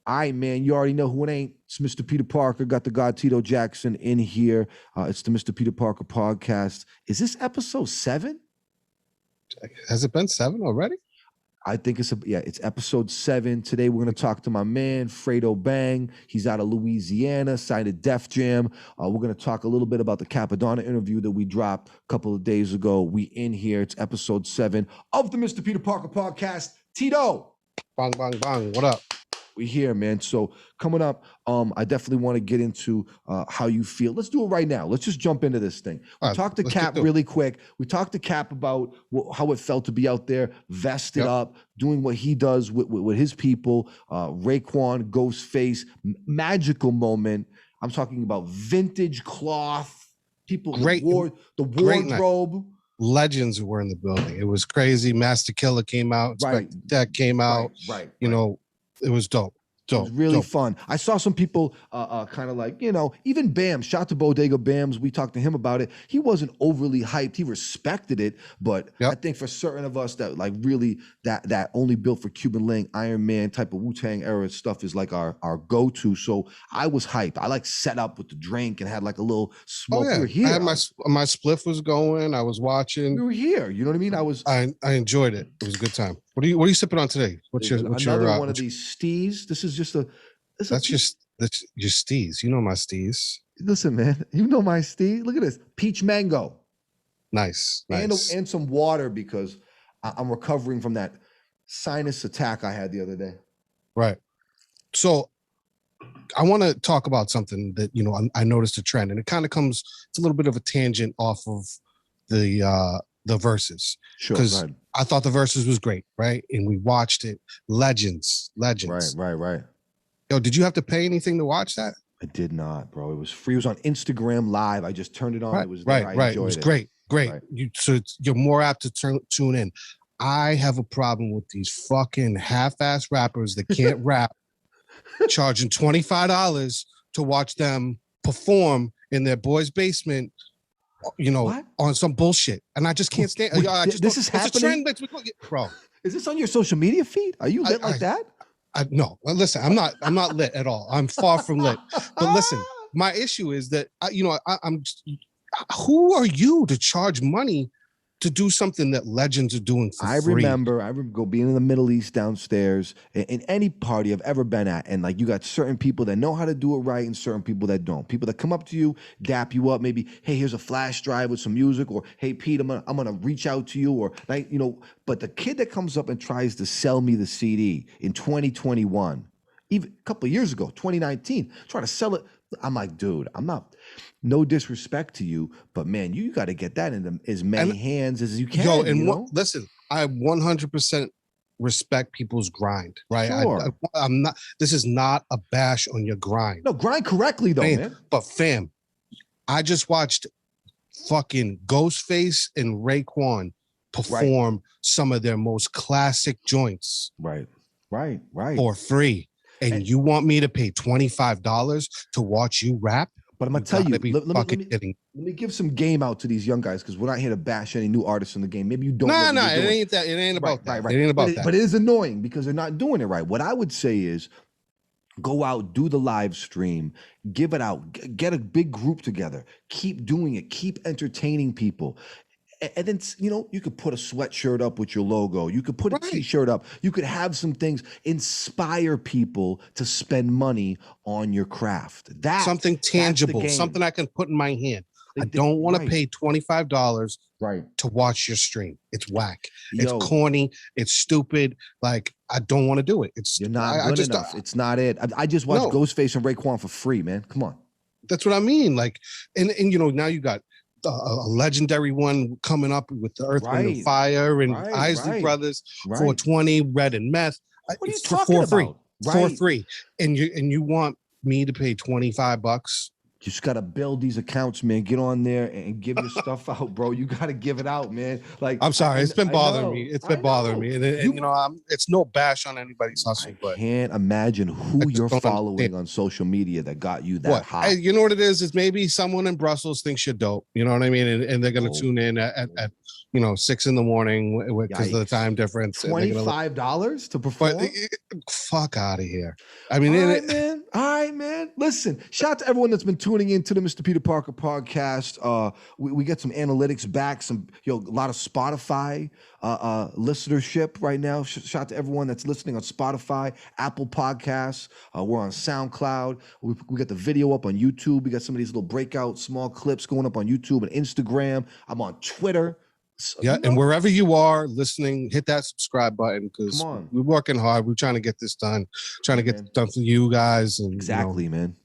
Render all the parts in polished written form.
All right, man, you already know who it ain't. It's Mr. Peter Parker. Got the God Tito Jackson in here. It's the Mr. Peter Parker podcast. Is this episode 7? Has it been 7 already? I think it's episode 7. Today we're going to talk to my man, Fredo Bang. He's out of Louisiana, signed a Def Jam. We're going to talk a little bit about the Capadonna interview that we dropped a couple of days ago. We in here. It's episode 7 of the Mr. Peter Parker podcast. Tito. Bang, bang, bang. What up? We here, man. So coming up, I definitely want to get into how you feel. Let's do it right now. Let's just jump into this thing. We talked to Cap really quick. We talked to Cap about how it felt to be out there, vested up, doing what he does with his people. Raekwon, Ghostface, magical moment. I'm talking about vintage cloth. People wore the wardrobe. Legends were in the building. It was crazy. Master Killer came out. Right. That came out. Right. You know, it was dope. It was really fun. I saw some people kind of like, even Bams, shout out to Bodega Bams. We talked to him about it. He wasn't overly hyped. He respected it. But I think for certain of us that like really that only built for Cuban Link, Iron Man type of Wu-Tang era stuff is like our go-to. So I was hyped. I like set up with the drink and had like a little smoke. Oh, yeah. We were here. I had my spliff was going. I was watching. We were here. You know what I mean? I enjoyed it. It was a good time. What are you sipping on today? What's your one of these stees? This is just that's your stees. You know my stees. Listen, man. You know my stees. Look at this. Peach mango. Nice. And some water because I'm recovering from that sinus attack I had the other day. Right. So I want to talk about something that, I noticed a trend, and it kind of it's a little bit of a tangent off of the verses. Sure. Because I thought the verses was great, right? And we watched it. Legends. Right. Yo, did you have to pay anything to watch that? I did not, bro. It was free. It was on Instagram Live. I just turned it on. Right, it was there. Right. It was great. Right. You're more apt to tune in. I have a problem with these fucking half-ass rappers that can't rap, charging $25 to watch them perform in their boy's basement, on some bullshit. And I just can't stand. This is happening, it's a trend, bro. Is this on your social media feed? Are you lit like that? No, listen, I'm not lit at all. I'm far from lit. But listen, my issue is that I'm. Who are you to charge money to do something that legends are doing for free? I remember being in the Middle East downstairs in any party I've ever been at, and like you got certain people that know how to do it right and certain people that don't. People that come up to you, dap you up, maybe, hey, here's a flash drive with some music, or hey, Pete, I'm gonna reach out to you, or like, but the kid that comes up and tries to sell me the CD in 2021, even a couple of years ago, 2019, trying to sell it, I'm like, dude, I'm not. No disrespect to you, but man, you got to get that in as many hands as you can. Listen, I 100% respect people's grind, right? Sure. I'm not. This is not a bash on your grind. No, grind correctly though, man. But fam, I just watched fucking Ghostface and Raekwon perform some of their most classic joints, right, for free, and you want me to pay $25 to watch you rap? But I'm gonna tell you, let me give some game out to these young guys because we're not here to bash any new artists in the game. Maybe you don't. No, it ain't that. It ain't about that. Right. It ain't about that. But it is annoying because they're not doing it right. What I would say is, go out, do the live stream, give it out, get a big group together, keep doing it, keep entertaining people. And then, you could put a sweatshirt up with your logo. You could put a T-shirt up. You could have some things, inspire people to spend money on your craft. That's something tangible, something I can put in my hand. I don't want to pay $25 to watch your stream. It's whack. It's corny. It's stupid. Like, I don't want to do it. You're not good enough. It's not it. I just watched Ghostface and Raekwon for free, man. Come on. That's what I mean. Like, and now you got a legendary one coming up with the Earth, Wind, and Fire and Isley Brothers, 420, Red and Meth. What are you talking about? For free. And you want me to pay $25 You just gotta build these accounts, man. Get on there and give your stuff out, bro. You gotta give it out, man. Like I'm sorry, it's been bothering me. It's been bothering me, and you know, it's no bash on anybody's hustle, I but can't imagine I who just you're don't understand. following on social media that got you that What? hot. Hey, you know what it is? Is maybe someone in Brussels thinks you're dope. You know what I mean? And they're gonna Oh, tune in at 6 in the morning because of the time yikes! difference, and they're gonna. $25 to But perform. fuck out of here. I mean, All right, man. All right, man. Listen, shout out to everyone that's been tuning in to the Mr. Peter Parker podcast. We get some analytics back, a lot of Spotify listenership right now. Shout out to everyone that's listening on Spotify, Apple Podcasts. We're on SoundCloud. We got the video up on YouTube. We got some of these little breakout small clips going up on YouTube and Instagram. I'm on Twitter. So, yeah, and wherever you are listening, hit that subscribe button because we're working hard. We're trying to get this done, trying to get this done for you guys. And exactly, man.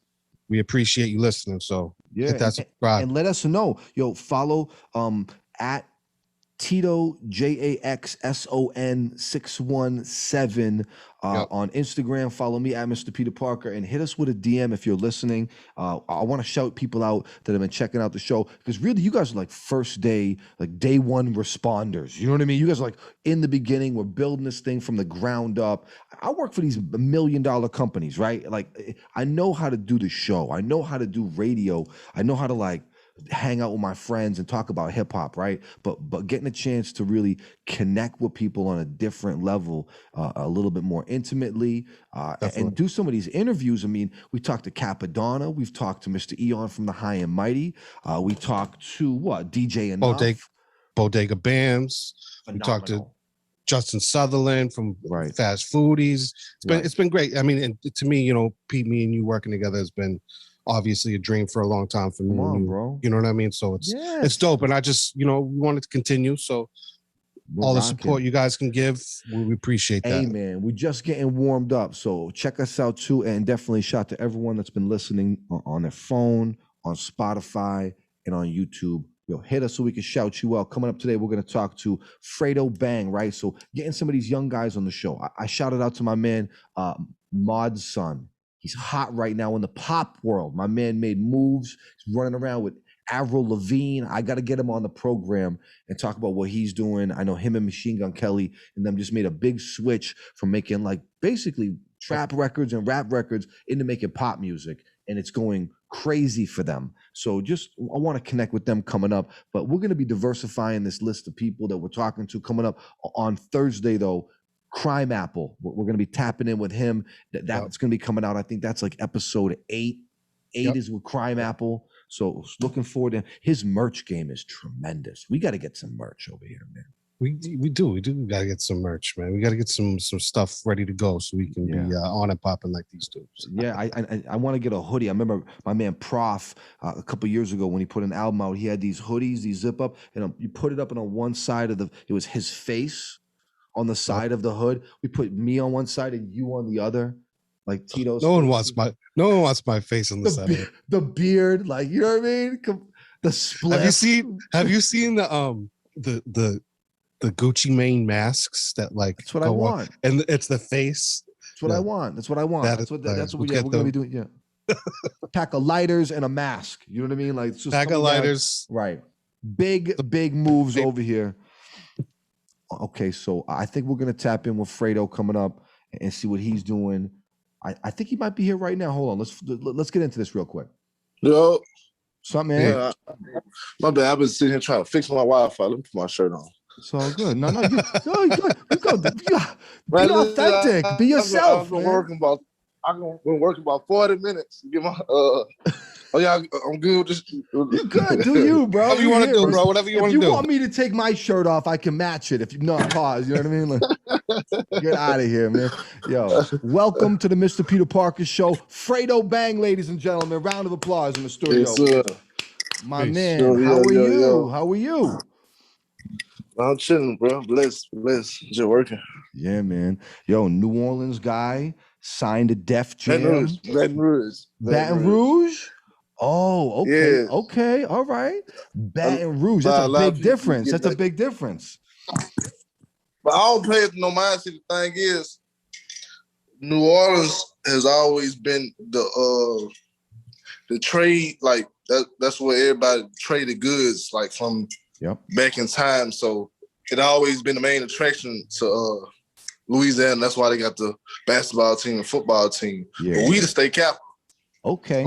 We appreciate you listening. So hit that subscribe and let us know. Follow at Tito JAXSON 617 on Instagram. Follow me at Mr. Peter Parker and hit us with a DM if you're listening. I want to shout people out that have been checking out the show because really you guys are like first day, like day one responders. You know what I mean? You guys are like in the beginning. We're building this thing from the ground up. I work for these $1 million companies, right? Like I know how to do the show. I know how to do radio. I know how to like hang out with my friends and talk about hip hop, right? But getting a chance to really connect with people on a different level, a little bit more intimately, and do some of these interviews. I mean, we talked to Capadonna, we've talked to Mr. Eon from the High and Mighty, we talked to DJ Enough, Bodega Bams. Phenomenal. We talked to Justin Sutherland from Fast Foodies. It's been great. I mean, and to me, Pete, me and you working together has been obviously a dream for a long time for me. Come on, bro. You know what I mean? So it's dope. And I just, we wanted to continue. So all the support you guys can give, we appreciate that. Hey, man, we're just getting warmed up. So check us out too. And definitely shout to everyone that's been listening on their phone, on Spotify, and on YouTube. Hit us so we can shout you out. Coming up today, we're going to talk to Fredo Bang, right? So getting some of these young guys on the show. I shouted out to my man, Mod's son. He's hot right now in the pop world. My man made moves. He's running around with Avril Lavigne. I got to get him on the program and talk about what he's doing. I know him and Machine Gun Kelly and them just made a big switch from making like basically trap records and rap records into making pop music. And it's going crazy for them. So I want to connect with them coming up. But we're going to be diversifying this list of people that we're talking to coming up on Thursday, though. Crime Apple. We're going to be tapping in with him. That's going to be coming out. I think that's like episode 8. 8 is with Crime Apple. So looking forward to his merch game is tremendous. We got to get some merch over here, man. We do. We got to get some merch, man. We got to get some stuff ready to go so we can be on and popping like these dudes. Yeah, I want to get a hoodie. I remember my man Prof a couple years ago when he put an album out. He had these hoodies, these zip up, and you put it up, and on one side of it was his face. On the side of the hood, we put me on one side and you on the other, like Tito's. No one wants my face on the side. The beard, like you know what I mean. The split. Have you seen the Gucci Mane masks that like? That's what I want. And it's the face. That's what I want. That's what I want. That's what we're gonna be doing. Yeah. Pack of lighters and a mask. You know what I mean? Like just pack of lighters. Right. Big moves over here. Okay, so I think we're gonna tap in with Fredo coming up and see what he's doing. I think he might be here right now. Hold on, let's get into this real quick. Yo, what's up, man? Yeah, my bad. I've been sitting here trying to fix my Wi-Fi. Let me put my shirt on. It's all good. No, you good. Be authentic. Be yourself. I've been working about 40 minutes to get my Oh yeah, I'm good with this. You good? Do you, bro? Whatever you want to do, bro. Whatever you want to do. If you want me to take my shirt off, I can match it. If you not pause, you know what I mean? Like, get out of here, man. Yo, welcome to the Mr. Peter Parker Show. Fredo Bang, ladies and gentlemen. Round of applause in the studio. Yes, sir. My man, how are you? How are you? I'm chilling, bro. Bless. Just working. Yeah, man. Yo, New Orleans guy signed a Def Jam. Baton Rouge. Oh, okay. Yes. Okay. All right. Baton Rouge. That's a big difference. That's a big difference. But I don't pay it no mind. See, the thing is, New Orleans has always been the trade, like that's where everybody traded goods, like from back in time. So it always been the main attraction to Louisiana. That's why they got the basketball team and football team. Yeah. But we the state capital. Okay.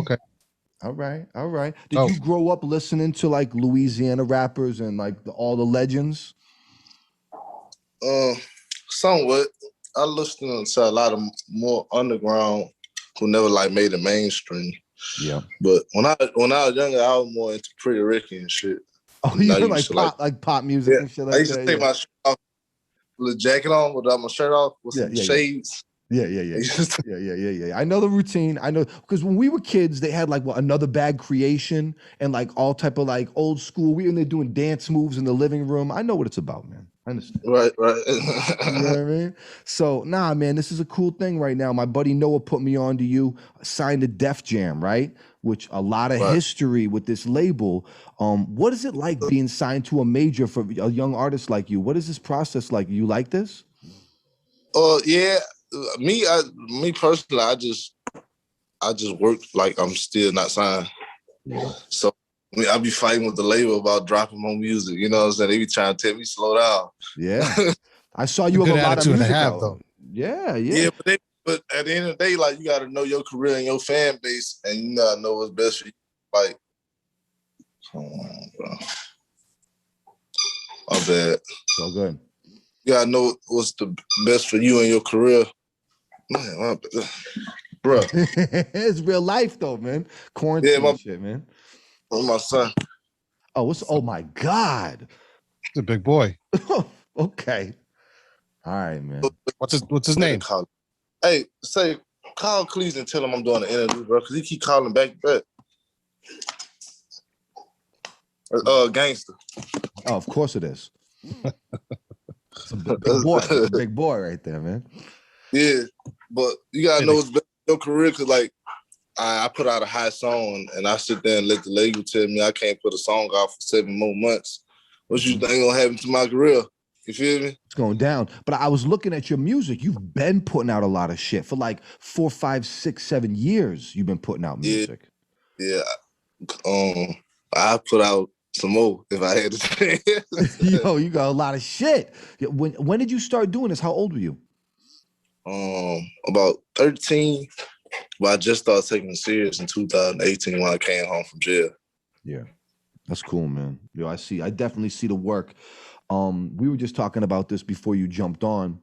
All right. Did you grow up listening to like Louisiana rappers and like all the legends? Somewhat. I listened to a lot of more underground who never like made it mainstream. Yeah. But when I was younger, I was more into Pretty Ricky and shit. Oh, you like pop music and shit like that? I used to take my shirt off, with a jacket on, without my shirt off, with some shades. Yeah. I know the routine. I know because when we were kids, they had like Another Bag Creation and like all type of like old school. We were there doing dance moves in the living room. I know what it's about, man. I understand. Right. You know what I mean? So, nah, man, this is a cool thing right now. My buddy Noah put me on to you, signed to Def Jam, right? Which a lot of history with this label. What is it like being signed to a major for a young artist like you? What is this process like? You like this? Yeah. Me personally, I just work like I'm still not signed. Yeah. So I be fighting with the label about dropping more music. You know what I'm saying? They be trying to tell me slow down. Yeah. I saw you have a lot of music out. Though. Yeah. Yeah, but at the end of the day, like you gotta know your career and your fan base, and you gotta know what's best for you. Like, come on, bro. My bad. So good. You gotta know what's the best for you and your career. Man, my bad. Bro. It's real life though, man. Quarantine shit, man. My son. Oh my God. It's a big boy. Okay. All right, man. What's his name? Hey, call Cleese and tell him I'm doing an interview, bro, because he keep calling back. Gangster. Oh, of course it is. It's a big boy right there, man. Yeah, but you gotta know what's best in your career, because like I put out a hot song and I sit there and let the label tell me I can't put a song out for 7 more months. What you think gonna happen to my career? You feel me? It's going down. But I was looking at your music. You've been putting out a lot of shit for like 4, 5, 6, 7 years. You've been putting out music. Yeah. I put out some more if I had to. Yo, you got a lot of shit. When did you start doing this? How old were you? About 13. But I just started taking it serious in 2018 when I came home from jail. Yeah. That's cool, man. Yo, I definitely see the work. We were just talking about this before you jumped on.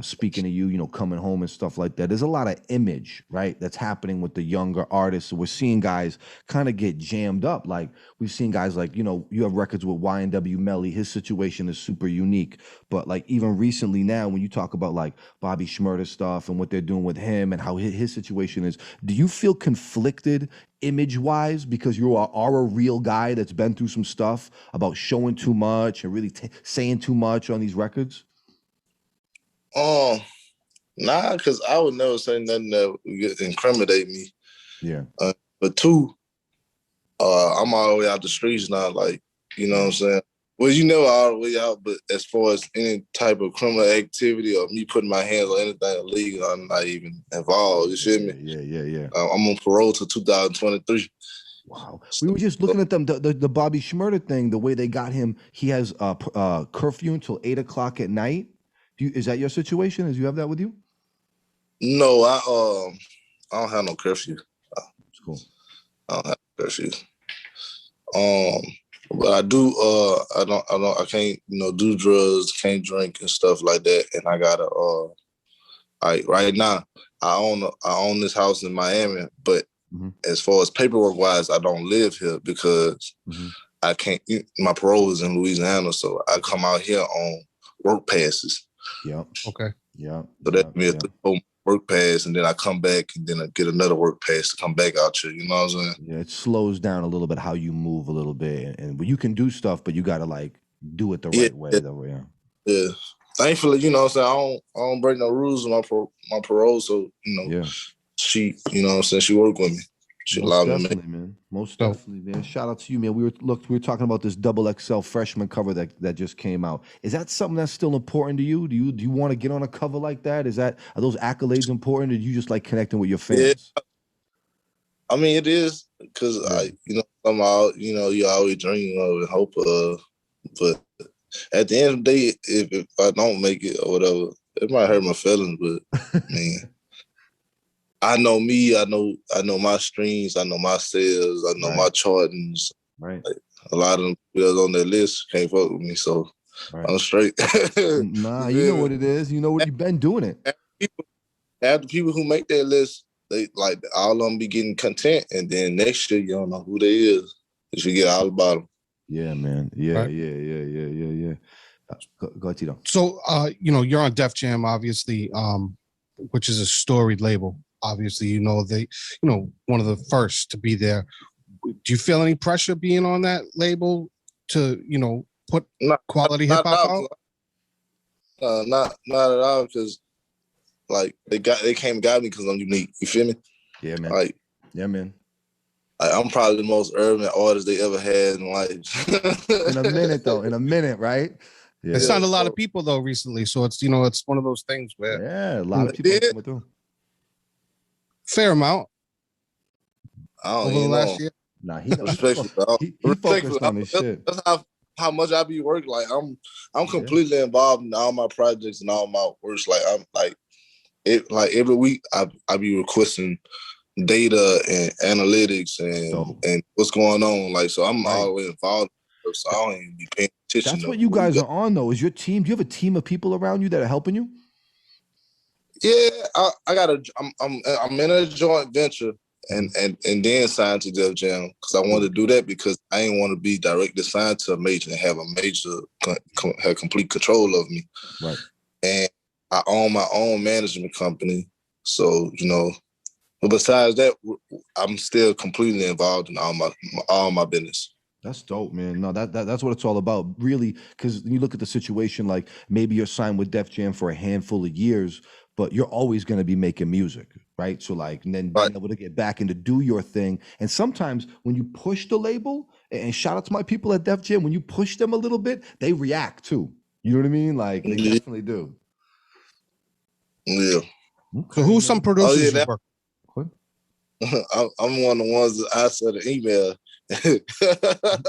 Speaking of you, coming home and stuff like that. There's a lot of image, right, that's happening with the younger artists. So we're seeing guys kind of get jammed up. Like we've seen guys like, you have records with YNW Melly. His situation is super unique. But like even recently now, when you talk about like Bobby Shmurda stuff and what they're doing with him and how his situation is, do you feel conflicted image-wise because you are a real guy that's been through some stuff about showing too much and really saying too much on these records? Nah, because I would never say nothing that would incriminate me. Yeah. But two, I'm all the way out the streets now, like, you know what I'm saying? Well, you never all the way out, but as far as any type of criminal activity or me putting my hands on anything illegal, I'm not even involved. You feel me? Yeah. I'm on parole till 2023. Wow. We were just looking at them, the Bobby Shmurda thing, the way they got him. He has curfew until 8 o'clock at night. Is that your situation? Do you have that with you? No, I don't have no curfew. That's cool. I don't have curfew. But I do. I can't. Do drugs. Can't drink and stuff like that. And I gotta. Right now, I own this house in Miami, but as far as paperwork wise, I don't live here because I can't. My parole is in Louisiana, so I come out here on work passes. Yep. Okay. Yeah. So that'd be a work pass, and then I come back, and then I get another work pass to come back out here. You know what I'm saying? Yeah, it slows down a little bit how you move a little bit, and you can do stuff, but you got to like do it the right way. Yeah. Thankfully, you know what I'm saying, I don't break no rules with my parole, so she, you know what I'm saying, she worked with me. She allowed me to make. Man. Most definitely, man. Shout out to you, man. We were talking about this XXL freshman cover that just came out. Is that something that's still important to you? Do you want to get on a cover like that? Are those accolades important, or do you just like connecting with your fans? Yeah. I mean, it is because I, somehow, you always dream of and hope of, but at the end of the day, if I don't make it or whatever, it might hurt my feelings. But I mean, I know me. I know my streams. I know my sales. I know my chartings. Right. Like, a lot of them that's on that list can't fuck with me, so I'm straight. Nah, you know what it is. You know what you've been doing it. Half the people who make that list, they like all of them be getting content, and then next year you don't know who they is. You should get all about them. Yeah, man. Yeah, right? Yeah. Go ahead, Tito. So, you're on Def Jam, obviously, which is a storied label. Obviously, one of the first to be there. Do you feel any pressure being on that label to, put quality hip hop out? Not at all, because like they came and got me because I'm unique. You feel me? Yeah, man. Like, yeah, man. I'm probably the most urban artist they ever had in life. In a minute, right? Yeah. It's not a lot of people though recently, so it's it's one of those things where a lot of people coming through. Fair amount. Over the last year. Nah, he focused on his shit. That's how much I be working. Like I'm completely involved in all my projects and all my works. Like I'm like every week I be requesting data and analytics and what's going on. Like, so I'm always involved. So I don't even be paying attention. That's what you guys are on though. Is your team? Do you have a team of people around you that are helping you? Yeah, I got I'm in a joint venture and then signed to Def Jam because I wanted to do that because I didn't want to be directly signed to a major and have a major have complete control of me. Right. And I own my own management company, so but besides that, I'm still completely involved in all my business. That's dope, man. No, that's what it's all about, really. Because you look at the situation, like maybe you're signed with Def Jam for a handful of years, but you're always going to be making music, right? So like, and then being able to get back and to do your thing. And sometimes when you push the label, and shout out to my people at Def Jam, when you push them a little bit, they react too. You know what I mean? Like they definitely do. Yeah. Okay. So who's some producers you work? I'm one of the ones that I sent an email.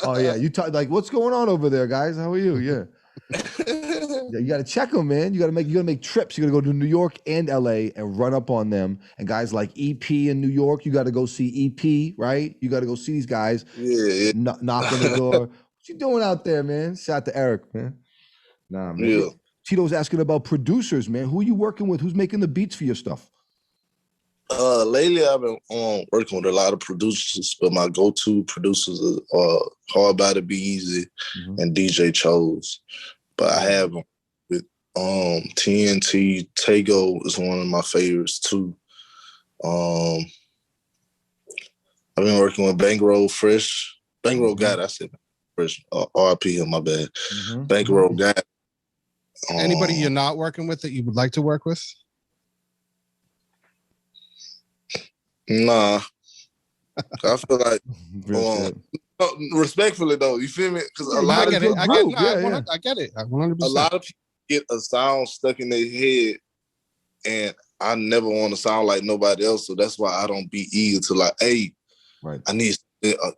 Oh yeah, you talk like, what's going on over there, guys? How are you? Yeah. Yeah, you got to check them, man. You got to make trips. You got to go to New York and LA and run up on them. And guys like EP in New York, you got to go see EP, right? You got to go see these guys. Yeah. Knock on the door. What you doing out there, man? Shout out to Eric, man. Nah, man. Yeah. Tito's asking about producers, man. Who are you working with? Who's making the beats for your stuff? Lately, I've been working with a lot of producers, but my go-to producers are Hard by the Be Easy and DJ Chose. But I have them with TNT. Tego is one of my favorites too. I've been working with Bankroll Fresh. Bankroll God, I said Fresh. RIP him, my bad. Bankroll God. Anybody you're not working with that you would like to work with? Nah, I feel like respectfully though, you feel me? Because a lot of people, I get it. 100%. A lot of people get a sound stuck in their head, and I never want to sound like nobody else. So that's why I don't be eager to like, hey, I need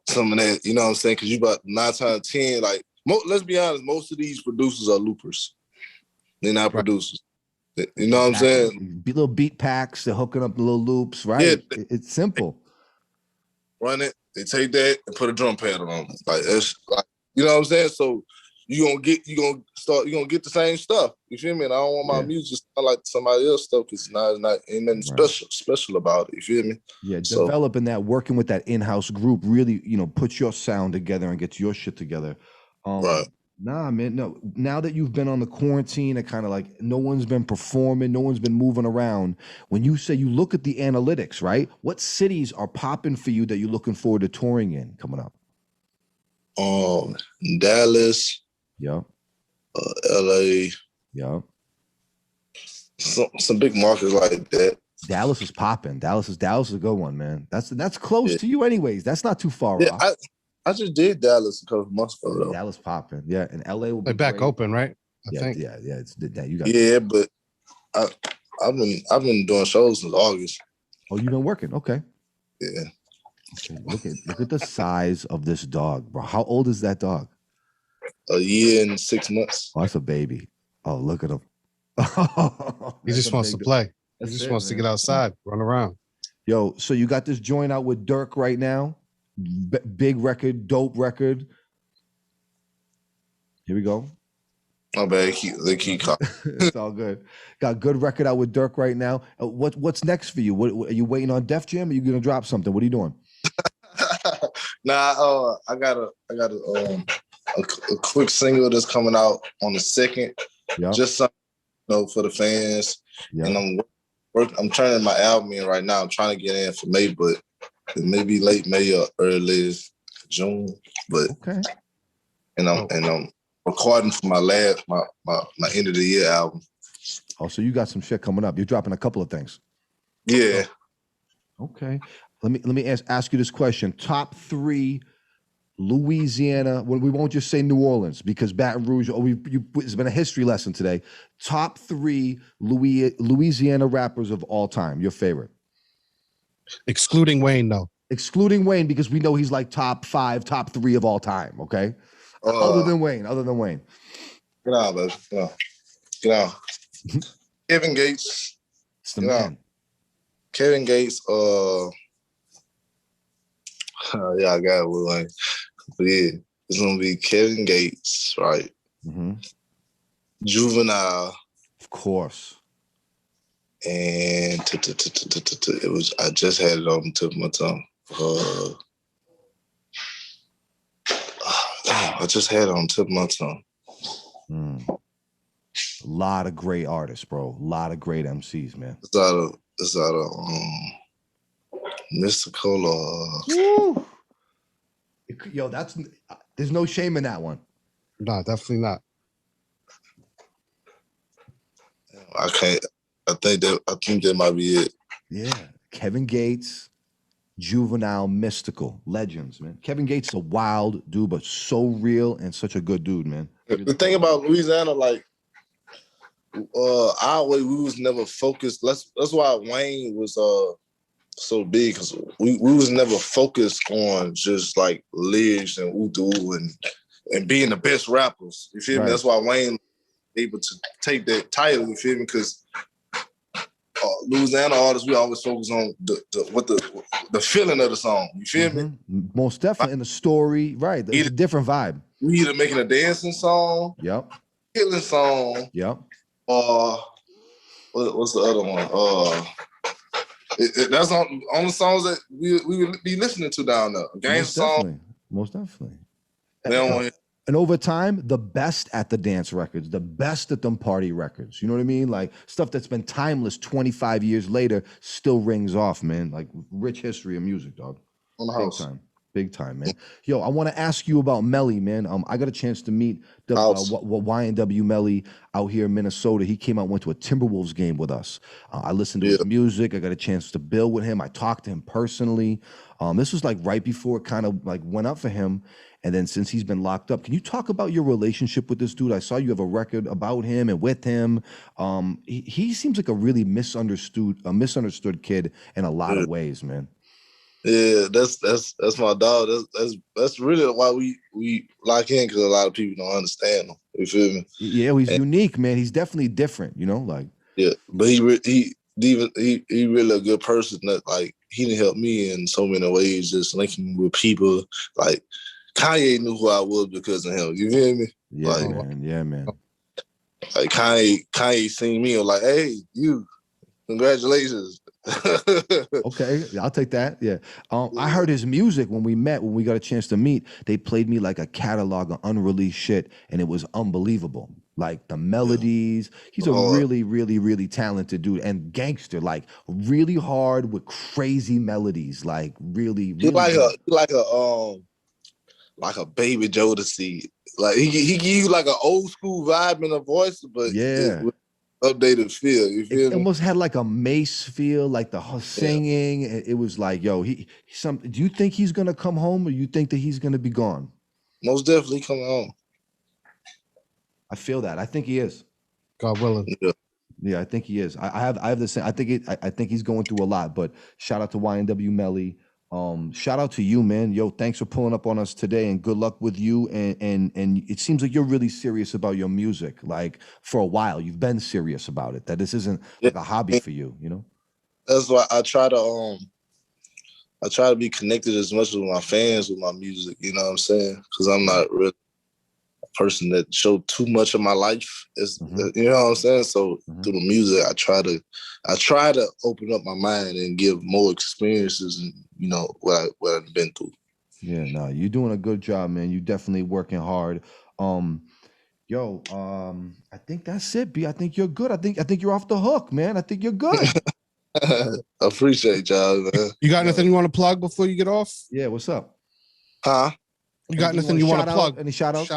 some of that. You know what I'm saying? Because you about 9 times out of 10, like let's be honest, most of these producers are loopers. They're not producers. You know what I'm saying? Little beat packs, they're hooking up the little loops, right? Yeah, it's simple. Run it, they take that and put a drum pad on it. Like it's like, you know what I'm saying? So you're gonna get the same stuff. You feel me? And I don't want my music to sound like somebody else's stuff because ain't nothing special about it. You feel me? Yeah, developing that, working with that in-house group, really, put your sound together and get your shit together. Right. Nah, man, no. Now that you've been on the quarantine and kind of like no one's been performing, no one's been moving around, when you say you look at the analytics, right? What cities are popping for you that you're looking forward to touring in coming up? Dallas. Yeah. LA. Yeah. Some big markets like that. Dallas is popping. Dallas is a good one, man. That's close to you anyways. That's not too far off. I just did Dallas a couple of months ago. Though. Dallas popping, yeah, and LA will be back open, right? I think. Yeah. It's that you got. Yeah, but I've been doing shows since August. Oh, you've been working? Okay. Yeah. Okay, look at the size of this dog, bro. How old is that dog? A year and 6 months. Oh, that's a baby. Oh, look at him. He just wants to play. He just wants to get outside, run around. Yo, so you got this joint out with Durk right now. Big record, dope record. Here we go. My bad. They keep calling. It's all good. Got good record out with Durk right now. What's next for you? What are you waiting on Def Jam? Or are you gonna drop something? What are you doing? Nah, I got a quick single that's coming out on the 2nd. Yeah. Just something, for the fans. Yeah. And I'm turning my album in right now. I'm trying to get in for May, but it may be late May or early June. But okay. And I'm recording for my end of the year album. Oh, so you got some shit coming up. You're dropping a couple of things. Yeah. Okay. Let me ask you this question. Top 3 Louisiana, well, we won't just say New Orleans because Baton Rouge, it's been a history lesson today. Top 3 Louisiana rappers of all time, your favorite. Excluding Wayne, though. Excluding Wayne, because we know he's like top 5, top 3 of all time, okay? Other than Wayne. Get on, baby. Get on. Kevin Gates. It's the man. Kevin Gates, yeah, I got it with Wayne. But yeah, it's gonna be Kevin Gates, right? Mm-hmm. Juvenile, of course. And it was. I just had it on the tip of my tongue. I just had it on the tip of my tongue. A lot of great artists, bro. A lot of great MCs, man. It's out of Mystical. Yo, there's no shame in that one. No, definitely not. I can't. I think that might be it. Yeah, Kevin Gates, Juvenile, Mystical, legends, man. Kevin Gates is a wild dude, but so real and such a good dude, man. The thing about Louisiana, like, our way, we was never focused. That's why Wayne was so big, because we was never focused on just like lyrics and voodoo and being the best rappers. You feel me? That's why Wayne able to take that title. You feel me? Because Louisiana artists, we always focus on the feeling of the song. You feel me? Most definitely in the story, right? It's a different vibe. We either making a dancing song, killing song, or what's the other one? That's on the songs that we would be listening to down there. Game song. Most definitely. And over time, the best at the dance records, the best at them party records. You know what I mean? Like stuff that's been timeless 25 years later still rings off, man. Like rich history of music, dog. On the house. Big time, man. Yo, I want to ask you about Melly, man. I got a chance to meet the YNW Melly out here in Minnesota. He came out, went to a Timberwolves game with us. I listened to his music. I got a chance to build with him. I talked to him personally. This was like right before it kind of like went up for him. And then since he's been locked up, can you talk about your relationship with this dude? I saw you have a record about him and with him. He seems like a really misunderstood kid in a lot of ways, man. Yeah, that's my dog. That's really why we like him, because a lot of people don't understand him. You feel me? Yeah, he's unique, man. He's definitely different. You know, like but he really a good person. That like he done helped me in so many ways, just linking with people. Like Kanye knew who I was because of him. You feel me? Yeah, like, man. Yeah, man. Like Kanye seen me and like, hey, you, congratulations. Okay, I'll take that. Yeah. I heard his music when we got a chance to meet. They played me like a catalog of unreleased shit, and it was unbelievable. Like the melodies. He's a really, really, really talented dude and gangster. Like really hard with crazy melodies. Like really, really. Like a Baby Jodeci. Like he give you like an old school vibe in the voice, but updated feel. You feel me? It almost had like a Mace feel, like the singing. It was like, yo, do you think he's gonna come home, or you think that he's gonna be gone? Most definitely coming home. I feel that. I think he is. God willing. Yeah, I think he is. I have the same. I think he's going through a lot. But shout out to YNW Melly. Shout out to you, man. Yo, thanks for pulling up on us today, and good luck with you. And it seems like you're really serious about your music. Like for a while, you've been serious about it. That this isn't Yeah, like a hobby for you. You know. that's why I try to be connected as much with my fans with my music. You know what I'm saying? Because I'm not really a person that showed too much of my life. You know what I'm saying? So through the music, I try to open up my mind and give more experiences and you know what I've been through. Yeah, no, you're doing a good job, man. You definitely working hard. I think that's it, B. I think you're good. I think you're off the hook, man. I think you're good. I appreciate y'all, man. You got Yo. anything you want to plug before you get off? Yeah, what's up? Huh? You got anything you want to plug? Any shout outs?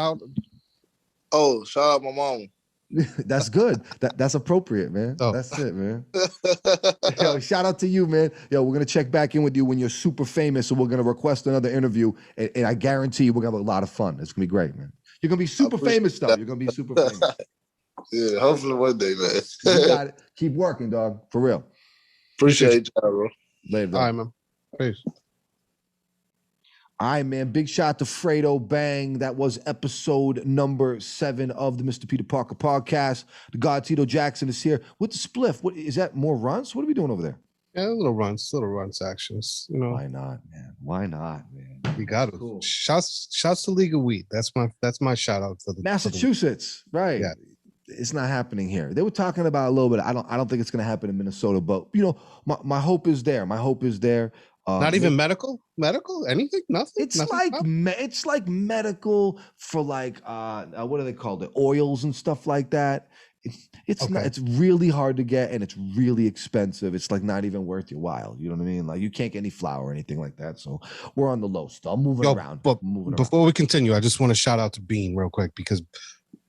Oh, shout out my mom. That's good. That's appropriate, man. Oh. That's it, man. Yo, shout out to you, man. Yo, we're gonna check back in with you when you're super famous, so we're gonna request another interview, and I guarantee you we're gonna have a lot of fun. It's gonna be great, man. You're gonna be super famous, though. You're gonna be super famous. Yeah, hopefully one day, man. You got it. Keep working, dog. For real. Appreciate y'all, bro. Later, dog. All right, man. Peace. All right, man. Big shout to Fredo Bang. That was episode number 7 of the Mr. Peter Parker podcast. The God Tito Jackson is here with the spliff. What is that? More runs? What are we doing over there? Yeah, little runs actions. You know, why not, man? Why not, man? You got it. Cool. Shouts to League of Wheat. That's my shout out for the Massachusetts, right? Yeah. It's not happening here. They were talking about a little bit. I don't think it's going to happen in Minnesota, but you know, my hope is there. My hope is there. Not even medical, anything, nothing. It's nothing it's like medical for like what do they call it? Oils and stuff like that. It's Okay. not. It's really hard to get, and it's really expensive. It's like not even worth your while. You know what I mean? Like you can't get any flour or anything like that. So we're on the low still. I'm moving around. But before we continue, I just want to shout out to Bean real quick because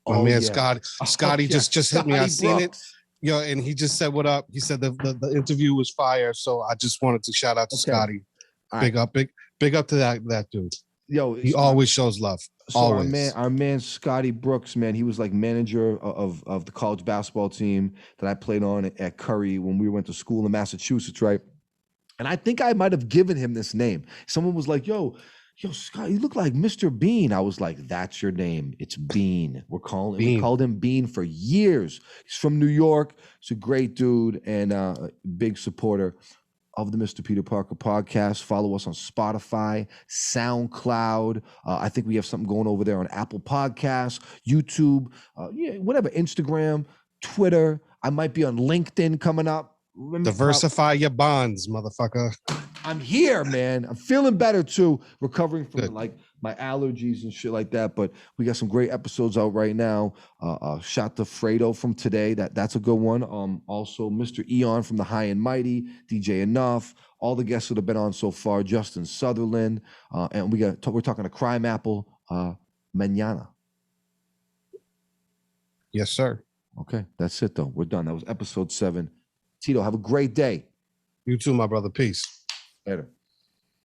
my man Scotty just hit me. I seen it. Yo, and he just said what up. He said the interview was fire. So I just wanted to shout out to Scotty. Big up to that dude. Yo, he always shows love. So always. Our man Scotty Brooks, man, he was like manager of the college basketball team that I played on at Curry when we went to school in Massachusetts, right? And I think I might have given him this name. Someone was like, yo, Scott, you look like Mr. Bean. I was like, that's your name. It's Bean. We called him Bean for years. He's from New York. He's a great dude and a big supporter of the Mr. Peter Parker podcast. Follow us on Spotify, SoundCloud. I think we have something going over there on Apple Podcasts, YouTube, whatever, Instagram, Twitter. I might be on LinkedIn coming up. Diversify your bonds, motherfucker. I'm here, man. I'm feeling better too. Recovering from like my allergies and shit like that. But we got some great episodes out right now. Shout to Fredo from today. That's a good one. Also Mr. Eon from the High and Mighty, DJ Enough, all the guests that have been on so far, Justin Sutherland, and we're talking to Crime Apple Mañana. Yes, sir. Okay, that's it though. We're done. That was episode 7. Tito, have a great day. You too, my brother. Peace. Later.